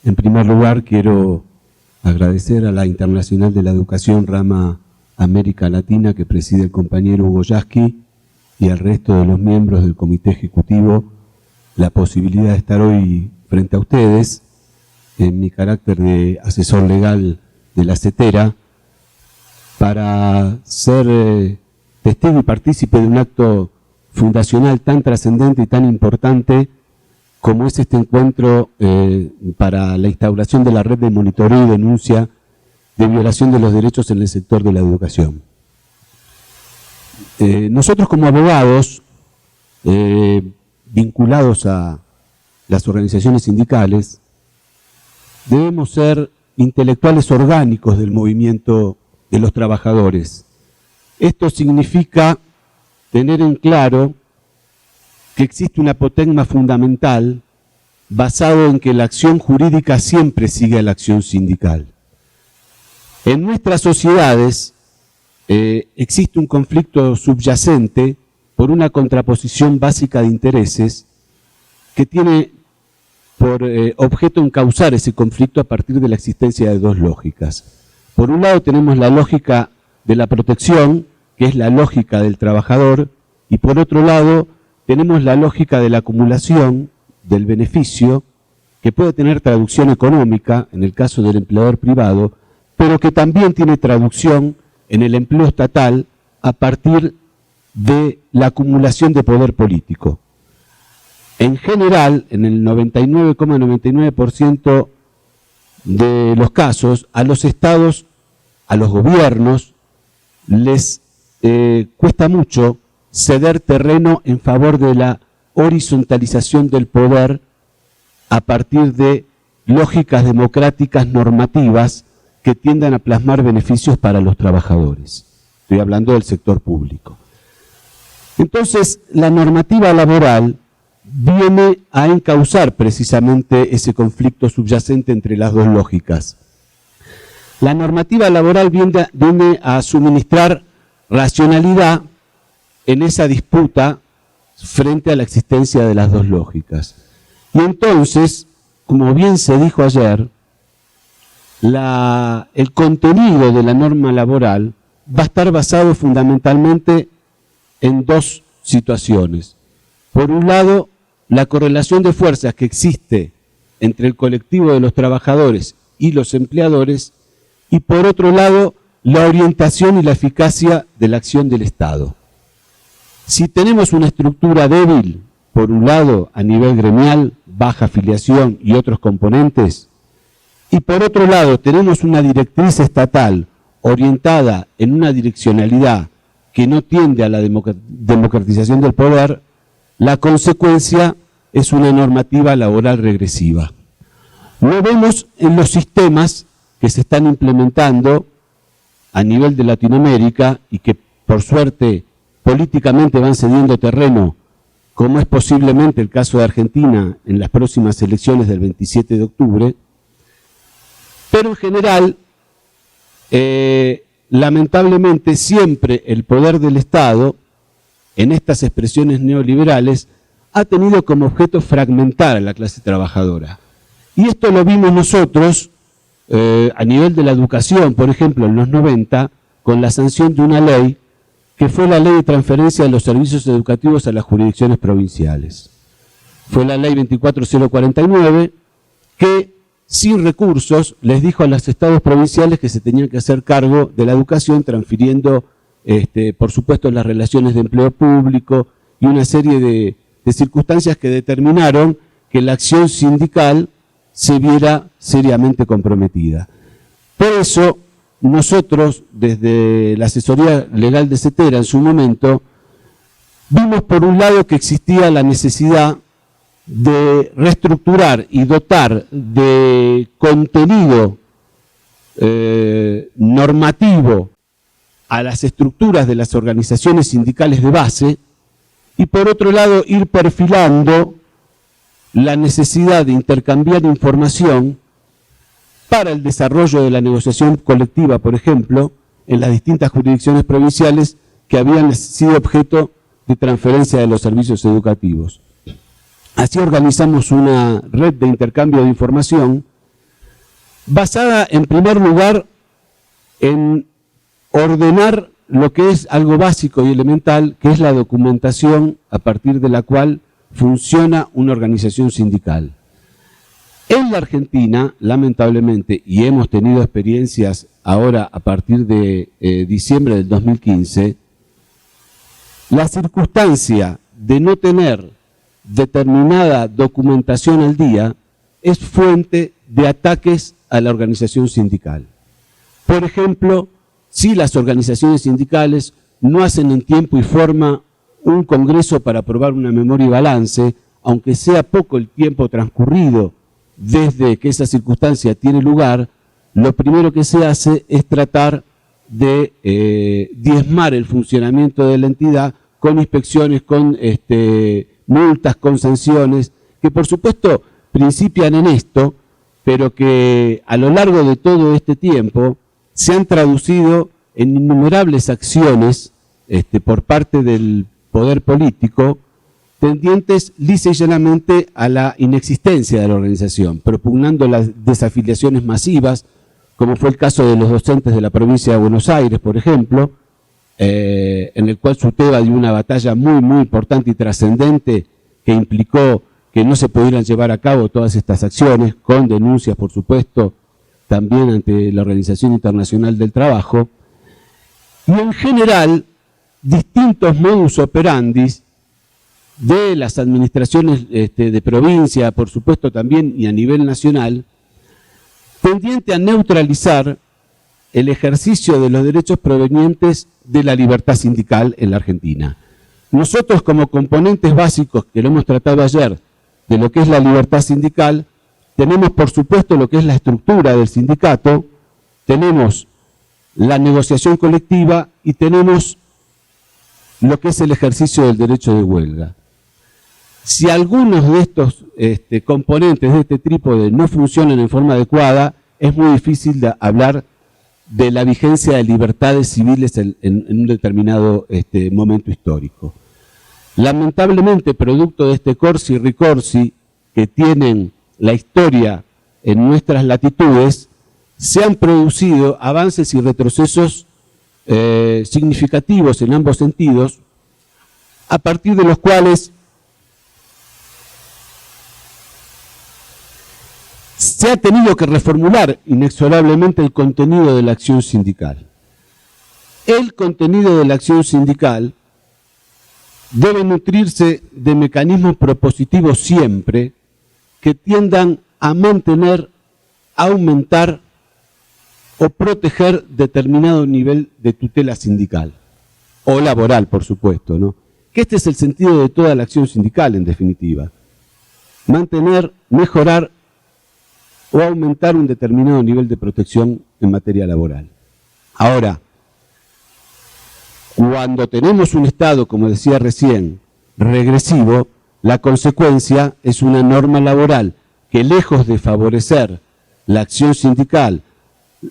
En primer lugar, quiero agradecer a la Internacional de la Educación Rama América Latina que preside el compañero Hugo Yasky y al resto de los miembros del Comité Ejecutivo la posibilidad de estar hoy frente a ustedes en mi carácter de asesor legal de la CETERA para ser testigo y partícipe de un acto fundacional tan trascendente y tan importante como es este encuentro para la instauración de la red de monitoreo y denuncia de violación de los derechos en el sector de la educación. Nosotros como abogados vinculados a las organizaciones sindicales debemos ser intelectuales orgánicos del movimiento de los trabajadores. Esto significa tener en claro que existe un apotegma fundamental basado en que la acción jurídica siempre sigue a la acción sindical. En nuestras sociedades existe un conflicto subyacente por una contraposición básica de intereses que tiene por objeto encauzar ese conflicto a partir de la existencia de dos lógicas. Por un lado tenemos la lógica de la protección, que es la lógica del trabajador, y por otro lado tenemos la lógica de la acumulación del beneficio, que puede tener traducción económica en el caso del empleador privado, pero que también tiene traducción en el empleo estatal a partir de la acumulación de poder político. En general, en el 99,99% de los casos, a los estados, a los gobiernos, les cuesta mucho ceder terreno en favor de la horizontalización del poder a partir de lógicas democráticas normativas que tiendan a plasmar beneficios para los trabajadores. Estoy hablando del sector público. Entonces, la normativa laboral viene a encauzar precisamente ese conflicto subyacente entre las dos lógicas. La normativa laboral viene a suministrar racionalidad en esa disputa frente a la existencia de las dos lógicas. Y entonces, como bien se dijo ayer, el contenido de la norma laboral va a estar basado fundamentalmente en dos situaciones. Por un lado, la correlación de fuerzas que existe entre el colectivo de los trabajadores y los empleadores, y por otro lado, la orientación y la eficacia de la acción del Estado. Si tenemos una estructura débil, por un lado, a nivel gremial, baja afiliación y otros componentes, y por otro lado, tenemos una directriz estatal orientada en una direccionalidad que no tiende a la democratización del poder, la consecuencia es una normativa laboral regresiva. Lo vemos en los sistemas que se están implementando a nivel de Latinoamérica y que por suerte políticamente van cediendo terreno, como es posiblemente el caso de Argentina en las próximas elecciones del 27 de octubre, pero en general, lamentablemente siempre el poder del Estado, en estas expresiones neoliberales, ha tenido como objeto fragmentar a la clase trabajadora. Y esto lo vimos nosotros a nivel de la educación, por ejemplo, en los 90, con la sanción de una ley que fue la ley de transferencia de los servicios educativos a las jurisdicciones provinciales. Fue la ley 24049 que, sin recursos, les dijo a los estados provinciales que se tenían que hacer cargo de la educación, transfiriendo, por supuesto, las relaciones de empleo público y una serie de circunstancias que determinaron que la acción sindical se viera seriamente comprometida. Por eso, nosotros, desde la asesoría legal de CETERA en su momento, vimos por un lado que existía la necesidad de reestructurar y dotar de contenido normativo a las estructuras de las organizaciones sindicales de base y por otro lado ir perfilando la necesidad de intercambiar información para el desarrollo de la negociación colectiva, por ejemplo, en las distintas jurisdicciones provinciales que habían sido objeto de transferencia de los servicios educativos. Así organizamos una red de intercambio de información basada en primer lugar en ordenar lo que es algo básico y elemental, que es la documentación a partir de la cual funciona una organización sindical. En la Argentina, lamentablemente, y hemos tenido experiencias ahora a partir de diciembre del 2015, la circunstancia de no tener determinada documentación al día es fuente de ataques a la organización sindical. Por ejemplo, si las organizaciones sindicales no hacen en tiempo y forma un congreso para aprobar una memoria y balance, aunque sea poco el tiempo transcurrido desde que esa circunstancia tiene lugar, lo primero que se hace es tratar de diezmar el funcionamiento de la entidad con inspecciones, con multas, con sanciones, que por supuesto principian en esto, pero que a lo largo de todo este tiempo se han traducido en innumerables acciones por parte del poder político tendientes lisa y llanamente a la inexistencia de la organización, propugnando las desafiliaciones masivas, como fue el caso de los docentes de la provincia de Buenos Aires, por ejemplo, en el cual SUTEBA dio una batalla muy, muy importante y trascendente que implicó que no se pudieran llevar a cabo todas estas acciones, con denuncias, por supuesto, también ante la Organización Internacional del Trabajo, y en general, distintos modus operandi de las administraciones de provincia, por supuesto también, y a nivel nacional, tendiente a neutralizar el ejercicio de los derechos provenientes de la libertad sindical en la Argentina. Nosotros, como componentes básicos, que lo hemos tratado ayer, de lo que es la libertad sindical, tenemos por supuesto lo que es la estructura del sindicato, tenemos la negociación colectiva y tenemos lo que es el ejercicio del derecho de huelga. Si algunos de estos componentes de este trípode no funcionan en forma adecuada, es muy difícil hablar de la vigencia de libertades civiles en un determinado momento histórico. Lamentablemente, producto de este corsi y ricorsi que tienen la historia en nuestras latitudes, se han producido avances y retrocesos significativos en ambos sentidos, a partir de los cuales se ha tenido que reformular inexorablemente el contenido de la acción sindical. El contenido de la acción sindical debe nutrirse de mecanismos propositivos siempre que tiendan a mantener, aumentar o proteger determinado nivel de tutela sindical o laboral, por supuesto, ¿no? Que este es el sentido de toda la acción sindical, en definitiva. Mantener, mejorar o aumentar un determinado nivel de protección en materia laboral. Ahora, cuando tenemos un Estado, como decía recién, regresivo, la consecuencia es una norma laboral que, lejos de favorecer la acción sindical,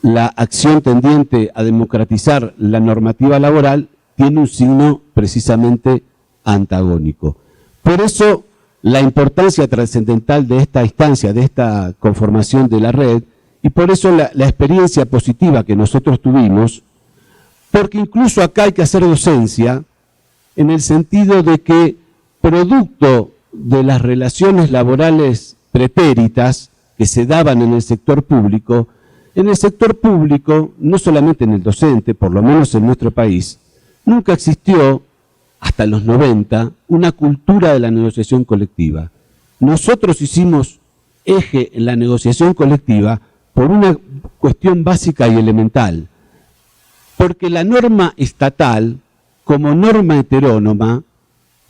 la acción tendiente a democratizar la normativa laboral, tiene un signo precisamente antagónico. Por eso, la importancia trascendental de esta instancia, de esta conformación de la red, y por eso la experiencia positiva que nosotros tuvimos, porque incluso acá hay que hacer docencia, en el sentido de que, producto de las relaciones laborales pretéritas que se daban en el sector público, no solamente en el docente, por lo menos en nuestro país, nunca existió, hasta los 90, una cultura de la negociación colectiva. Nosotros hicimos eje en la negociación colectiva por una cuestión básica y elemental, porque la norma estatal, como norma heterónoma,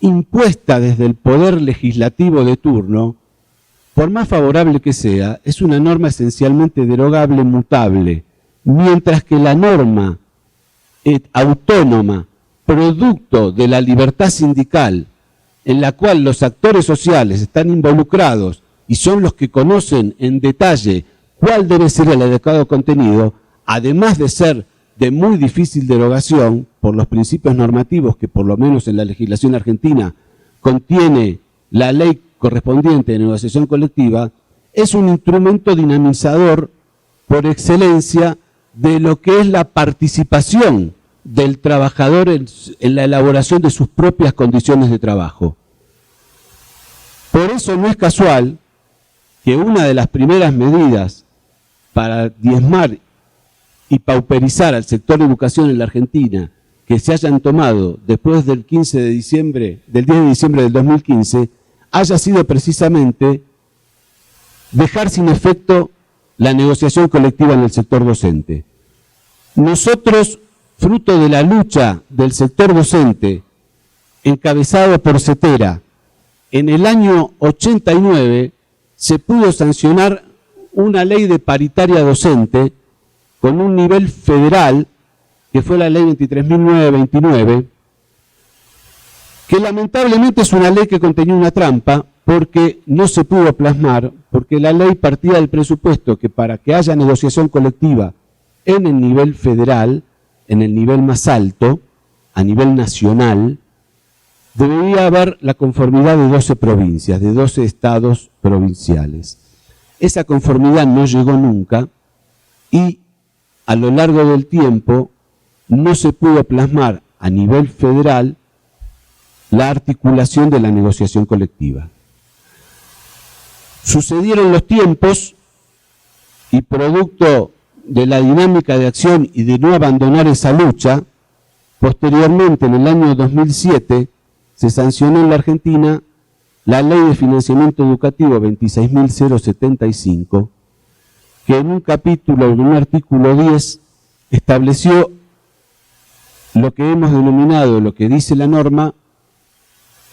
impuesta desde el poder legislativo de turno, por más favorable que sea, es una norma esencialmente derogable, mutable, mientras que la norma autónoma, producto de la libertad sindical, en la cual los actores sociales están involucrados y son los que conocen en detalle cuál debe ser el adecuado contenido, además de ser de muy difícil derogación por los principios normativos que por lo menos en la legislación argentina contiene la ley correspondiente de negociación colectiva, es un instrumento dinamizador por excelencia de lo que es la participación del trabajador en la elaboración de sus propias condiciones de trabajo. Por eso no es casual que una de las primeras medidas para diezmar y pauperizar al sector de educación en la Argentina que se hayan tomado después del 10 de diciembre del 2015 haya sido precisamente dejar sin efecto la negociación colectiva en el sector docente. Nosotros, fruto de la lucha del sector docente, encabezado por Cetera, en el año 89 se pudo sancionar una ley de paritaria docente con un nivel federal, que fue la ley 23.929, que lamentablemente es una ley que contenía una trampa, porque no se pudo plasmar, porque la ley partía del presupuesto que para que haya negociación colectiva en el nivel federal, en el nivel más alto, a nivel nacional, debería haber la conformidad de 12 provincias, de 12 estados provinciales. Esa conformidad no llegó nunca y a lo largo del tiempo no se pudo plasmar a nivel federal la articulación de la negociación colectiva. Sucedieron los tiempos y producto de la dinámica de acción y de no abandonar esa lucha, posteriormente en el año 2007 se sancionó en la Argentina la Ley de Financiamiento Educativo 26.075, que en un capítulo, en un artículo 10, estableció lo que hemos denominado, lo que dice la norma,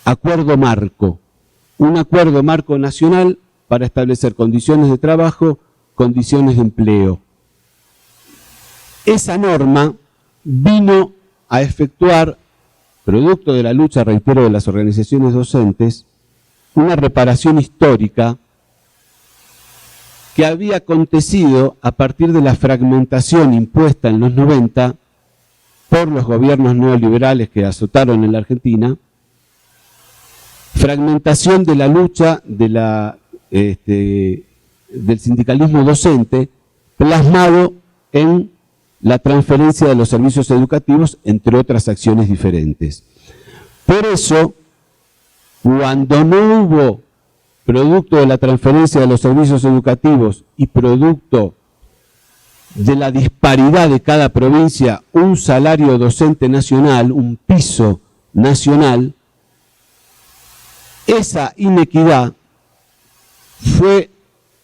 acuerdo marco, un acuerdo marco nacional para establecer condiciones de trabajo, condiciones de empleo. Esa norma vino a efectuar, producto de la lucha, reitero, de las organizaciones docentes, una reparación histórica que había acontecido a partir de la fragmentación impuesta en los 90 por los gobiernos neoliberales que azotaron en la Argentina, fragmentación de la lucha del sindicalismo docente plasmado en la transferencia de los servicios educativos, entre otras acciones diferentes. Por eso, cuando no hubo, producto de la transferencia de los servicios educativos y producto de la disparidad de cada provincia, un salario docente nacional, un piso nacional, esa inequidad fue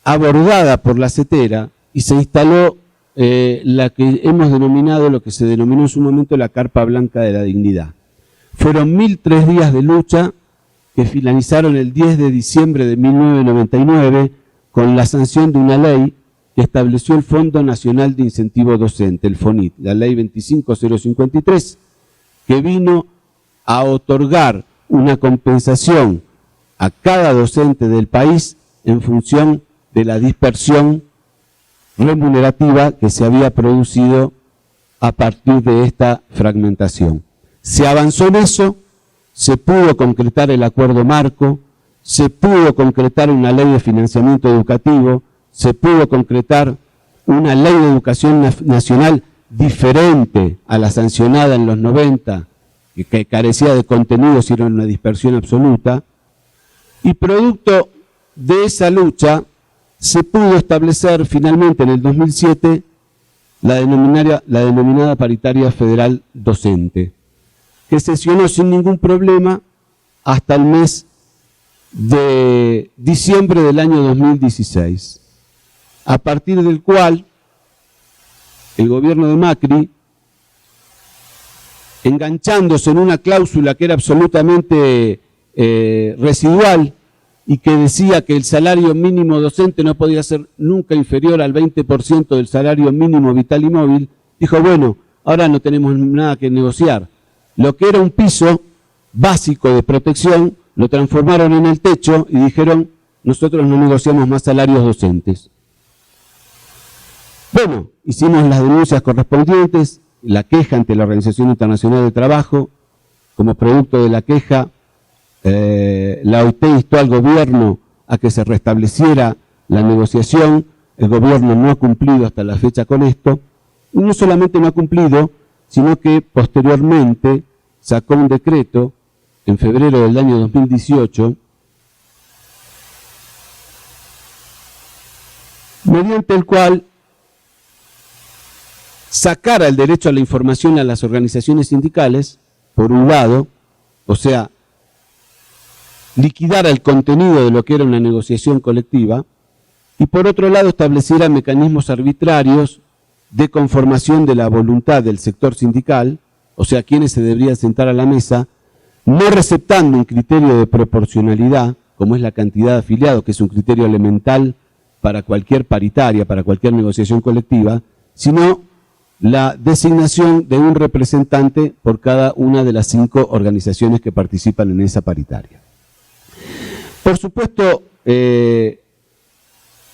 abordada por la Cetera y se instaló la que hemos denominado, lo que se denominó en su momento la Carpa Blanca de la Dignidad. Fueron 1003 días de lucha que finalizaron el 10 de diciembre de 1999 con la sanción de una ley que estableció el Fondo Nacional de Incentivo Docente, el FONIT, la ley 25053, que vino a otorgar una compensación a cada docente del país en función de la dispersión remunerativa que se había producido a partir de esta fragmentación. Se avanzó en eso, se pudo concretar el acuerdo marco, se pudo concretar una ley de financiamiento educativo, se pudo concretar una ley de educación nacional diferente a la sancionada en los 90, que carecía de contenidos y era una dispersión absoluta, y producto de esa lucha se pudo establecer finalmente en el 2007 la denominada paritaria federal docente, que sesionó sin ningún problema hasta el mes de diciembre del año 2016, a partir del cual el gobierno de Macri, enganchándose en una cláusula que era absolutamente residual y que decía que el salario mínimo docente no podía ser nunca inferior al 20% del salario mínimo vital y móvil, dijo, bueno, ahora no tenemos nada que negociar. Lo que era un piso básico de protección lo transformaron en el techo y dijeron, nosotros no negociamos más salarios docentes. Bueno, hicimos las denuncias correspondientes, la queja ante la Organización Internacional del Trabajo. Como producto de la queja, la OIT instó al gobierno a que se restableciera la negociación. el gobierno no ha cumplido hasta la fecha con esto, y no solamente no ha cumplido, sino que posteriormente sacó un decreto en febrero del año 2018, mediante el cual sacara el derecho a la información a las organizaciones sindicales, por un lado, o sea, liquidara el contenido de lo que era una negociación colectiva, y por otro lado estableciera mecanismos arbitrarios de conformación de la voluntad del sector sindical, o sea, quienes se deberían sentar a la mesa, no receptando un criterio de proporcionalidad, como es la cantidad de afiliados, que es un criterio elemental para cualquier paritaria, para cualquier negociación colectiva, sino la designación de un representante por cada una de las 5 organizaciones que participan en esa paritaria. Por supuesto,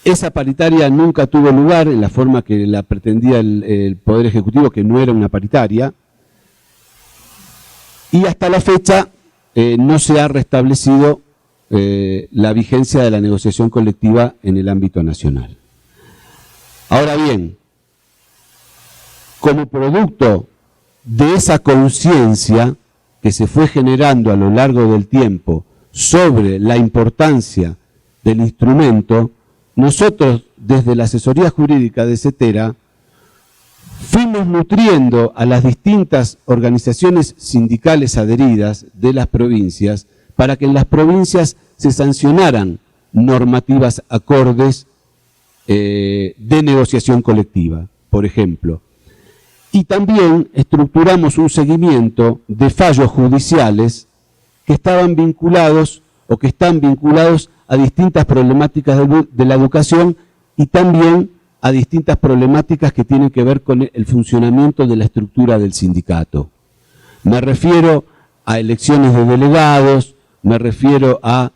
esa paritaria nunca tuvo lugar en la forma que la pretendía el Poder Ejecutivo, que no era una paritaria, y hasta la fecha no se ha restablecido la vigencia de la negociación colectiva en el ámbito nacional. Ahora bien, como producto de esa conciencia que se fue generando a lo largo del tiempo sobre la importancia del instrumento, nosotros desde la asesoría jurídica de CETERA fuimos nutriendo a las distintas organizaciones sindicales adheridas de las provincias para que en las provincias se sancionaran normativas acordes de negociación colectiva, por ejemplo. Y también estructuramos un seguimiento de fallos judiciales que estaban vinculados o que están vinculados a distintas problemáticas de la educación y también a distintas problemáticas que tienen que ver con el funcionamiento de la estructura del sindicato. Me refiero a elecciones de delegados, me refiero a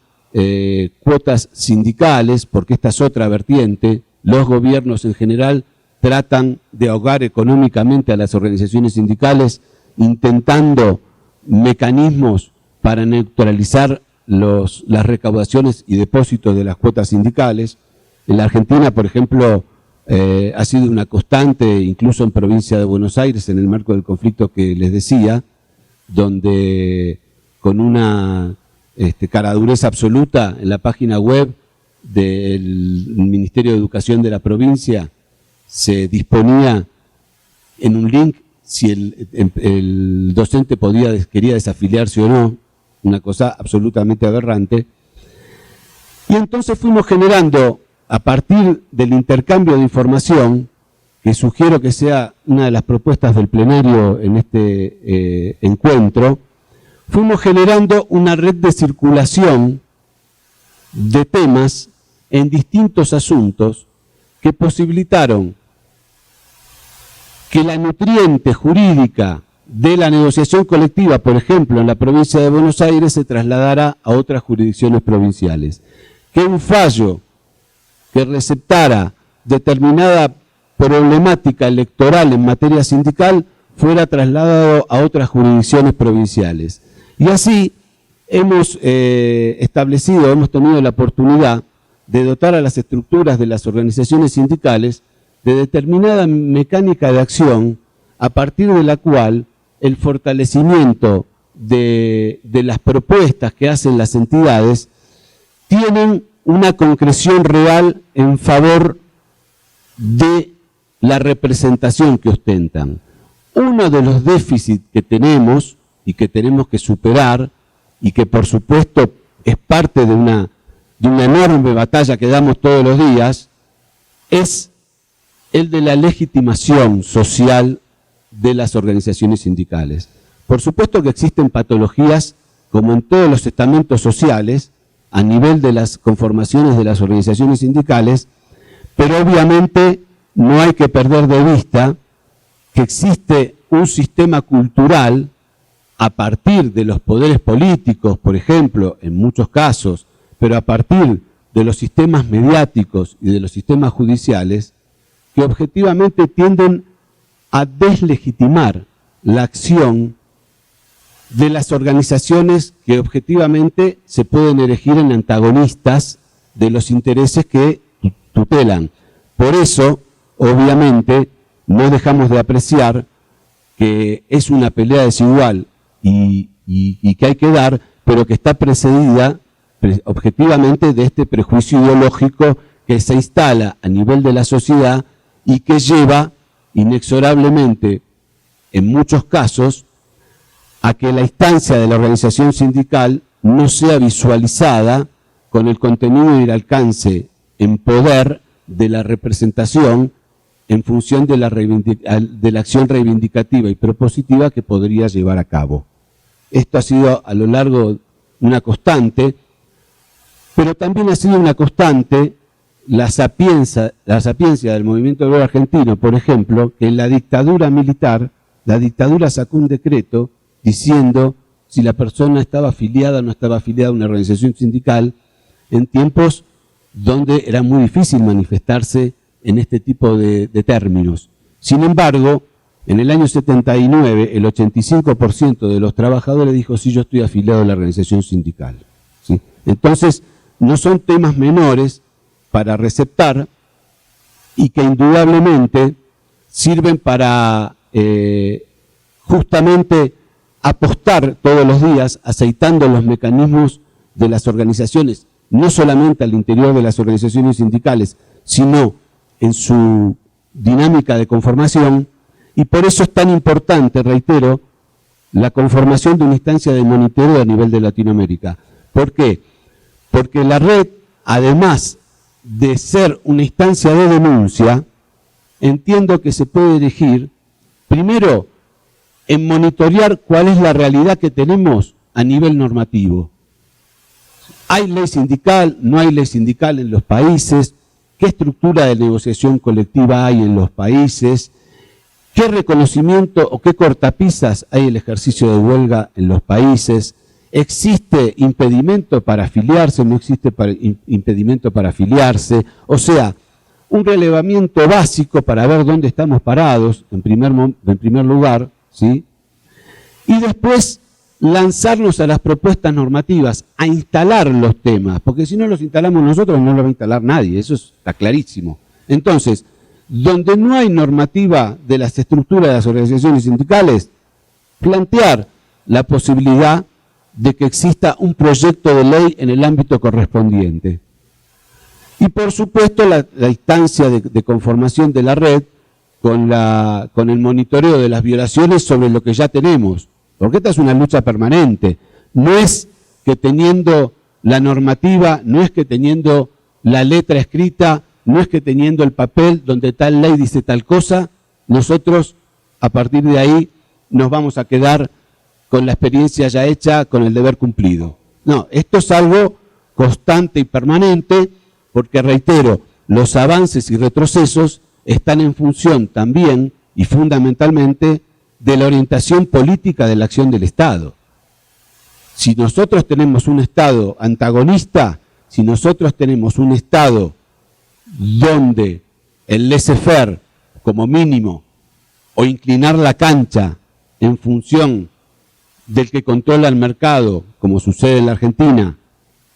cuotas sindicales, porque esta es otra vertiente. Los gobiernos en general tratan de ahogar económicamente a las organizaciones sindicales, intentando mecanismos para neutralizar las recaudaciones y depósitos de las cuotas sindicales. En la Argentina, por ejemplo, ha sido una constante, incluso en provincia de Buenos Aires, en el marco del conflicto que les decía, donde con una caradurez absoluta en la página web del Ministerio de Educación de la provincia se disponía en un link si el docente quería desafiliarse o no, una cosa absolutamente aberrante. Y entonces fuimos generando, a partir del intercambio de información, que sugiero que sea una de las propuestas del plenario en este encuentro, fuimos generando una red de circulación de temas en distintos asuntos que posibilitaron que la nutriente jurídica de la negociación colectiva, por ejemplo, en la provincia de Buenos Aires, se trasladara a otras jurisdicciones provinciales. Que un fallo que receptara determinada problemática electoral en materia sindical fuera trasladado a otras jurisdicciones provinciales. Y así hemos hemos tenido la oportunidad de dotar a las estructuras de las organizaciones sindicales de determinada mecánica de acción a partir de la cual el fortalecimiento de las propuestas que hacen las entidades tienen una concreción real en favor de la representación que ostentan. Uno de los déficits que tenemos y que tenemos que superar y que por supuesto es parte de una enorme batalla que damos todos los días es el de la legitimación social de las organizaciones sindicales. Por supuesto que existen patologías, como en todos los estamentos sociales, a nivel de las conformaciones de las organizaciones sindicales, pero obviamente no hay que perder de vista que existe un sistema cultural a partir de los poderes políticos, por ejemplo, en muchos casos, pero a partir de los sistemas mediáticos y de los sistemas judiciales, que objetivamente tienden a deslegitimar la acción de las organizaciones que objetivamente se pueden erigir en antagonistas de los intereses que tutelan. Por eso, obviamente, no dejamos de apreciar que es una pelea desigual y que hay que dar, pero que está precedida objetivamente de este prejuicio ideológico que se instala a nivel de la sociedad y que lleva inexorablemente, en muchos casos, a que la instancia de la organización sindical no sea visualizada con el contenido y el alcance en poder de la representación en función de la acción reivindicativa y propositiva que podría llevar a cabo. Esto ha sido a lo largo una constante, pero también ha sido una constante la sapiencia del movimiento obrero argentino, por ejemplo, que en la dictadura militar, la dictadura sacó un decreto diciendo si la persona estaba afiliada o no estaba afiliada a una organización sindical, en tiempos donde era muy difícil manifestarse en este tipo de términos. Sin embargo, en el año 79, el 85% de los trabajadores dijo, sí, yo estoy afiliado a la organización sindical. ¿Sí? Entonces, no son temas menores para receptar y que indudablemente sirven para justamente apostar todos los días, aceitando los mecanismos de las organizaciones, no solamente al interior de las organizaciones sindicales, sino en su dinámica de conformación, y por eso es tan importante, reitero, la conformación de una instancia de monitoreo a nivel de Latinoamérica. ¿Por qué? Porque la red, además de ser una instancia de denuncia, entiendo que se puede dirigir, primero, en monitorear cuál es la realidad que tenemos a nivel normativo. ¿Hay ley sindical? ¿No hay ley sindical en los países? ¿Qué estructura de negociación colectiva hay en los países? ¿Qué reconocimiento o qué cortapisas hay en el ejercicio de huelga en los países? ¿Existe impedimento para afiliarse? ¿No existe impedimento para afiliarse? O sea, un relevamiento básico para ver dónde estamos parados, en primer lugar, ¿sí? Y después lanzarnos a las propuestas normativas, a instalar los temas, porque si no los instalamos nosotros no los va a instalar nadie, eso está clarísimo. Entonces, donde no hay normativa de las estructuras de las organizaciones sindicales, plantear la posibilidad de que exista un proyecto de ley en el ámbito correspondiente. Y por supuesto la instancia de conformación de la red con el monitoreo de las violaciones sobre lo que ya tenemos, porque esta es una lucha permanente. No es que teniendo la normativa, no es que teniendo la letra escrita, no es que teniendo el papel donde tal ley dice tal cosa, nosotros a partir de ahí nos vamos a quedar con la experiencia ya hecha, con el deber cumplido. No, esto es algo constante y permanente, porque reitero, los avances y retrocesos están en función también y fundamentalmente de la orientación política de la acción del Estado. Si nosotros tenemos un Estado antagonista, si nosotros tenemos un Estado donde el laissez-faire, como mínimo, o inclinar la cancha en función del que controla el mercado, como sucede en la Argentina,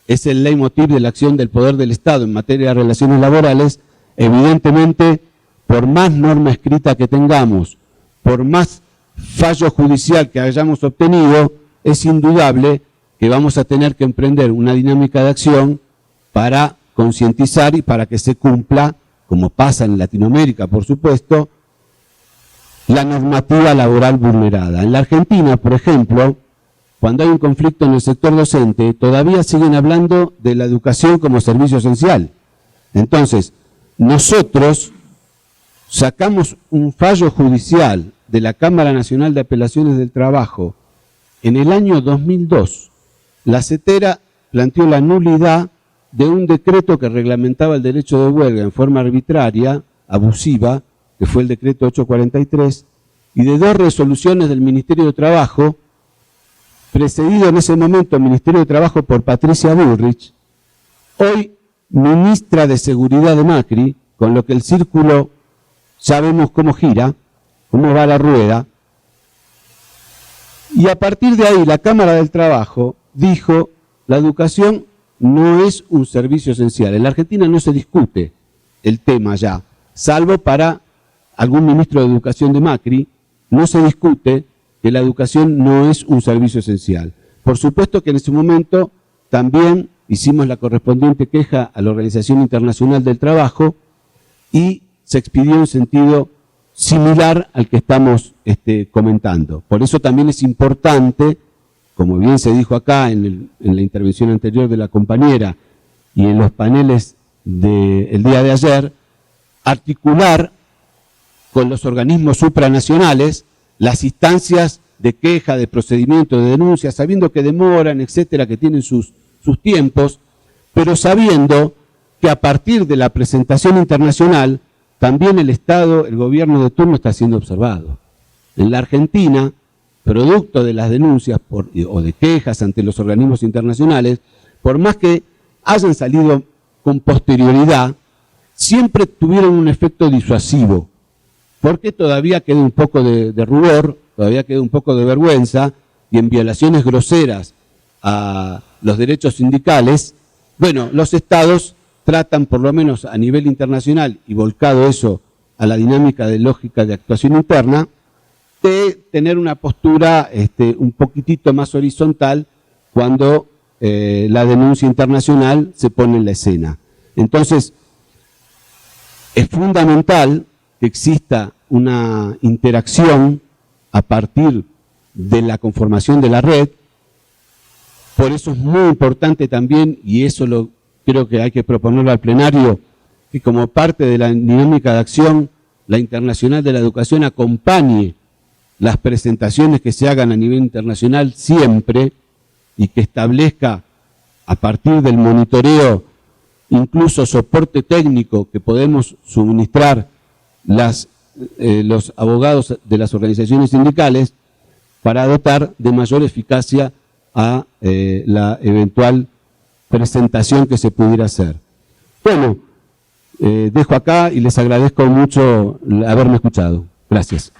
es el leitmotiv de la acción del poder del Estado en materia de relaciones laborales, evidentemente, por más norma escrita que tengamos, por más fallo judicial que hayamos obtenido, es indudable que vamos a tener que emprender una dinámica de acción para concientizar y para que se cumpla, como pasa en Latinoamérica, por supuesto, la normativa laboral vulnerada. En la Argentina, por ejemplo, cuando hay un conflicto en el sector docente, todavía siguen hablando de la educación como servicio esencial. Entonces, nosotros sacamos un fallo judicial de la Cámara Nacional de Apelaciones del Trabajo en el año 2002. La CETERA planteó la nulidad de un decreto que reglamentaba el derecho de huelga en forma arbitraria, abusiva, que fue el decreto 843, y de dos resoluciones del Ministerio de Trabajo, precedido en ese momento el Ministerio de Trabajo por Patricia Bullrich, hoy ministra de Seguridad de Macri, con lo que el círculo sabemos cómo gira, cómo va la rueda, y a partir de ahí la Cámara del Trabajo dijo, la educación no es un servicio esencial. En la Argentina no se discute el tema ya, salvo para algún ministro de Educación de Macri, no se discute que la educación no es un servicio esencial. Por supuesto que en ese momento también hicimos la correspondiente queja a la Organización Internacional del Trabajo y se expidió en sentido similar al que estamos comentando. Por eso también es importante, como bien se dijo acá en la intervención anterior de la compañera y en los paneles del día de ayer, articular con los organismos supranacionales las instancias de queja, de procedimiento, de denuncia, sabiendo que demoran, etcétera, que tienen sus tiempos, pero sabiendo que a partir de la presentación internacional también el Estado, el gobierno de turno está siendo observado. En la Argentina, producto de las denuncias o de quejas ante los organismos internacionales, por más que hayan salido con posterioridad, siempre tuvieron un efecto disuasivo, porque todavía queda un poco de rubor, todavía queda un poco de vergüenza, y en violaciones groseras a los derechos sindicales, bueno, los estados tratan, por lo menos a nivel internacional, y volcado eso a la dinámica de lógica de actuación interna, de tener una postura un poquitito más horizontal cuando la denuncia internacional se pone en la escena. Entonces, es fundamental que exista una interacción a partir de la conformación de la red. Por eso es muy importante también, y eso creo que hay que proponerlo al plenario, que como parte de la dinámica de acción, la Internacional de la Educación acompañe las presentaciones que se hagan a nivel internacional siempre y que establezca a partir del monitoreo incluso soporte técnico que podemos suministrar los abogados de las organizaciones sindicales para dotar de mayor eficacia a la eventual presentación que se pudiera hacer. Bueno, dejo acá y les agradezco mucho haberme escuchado. Gracias.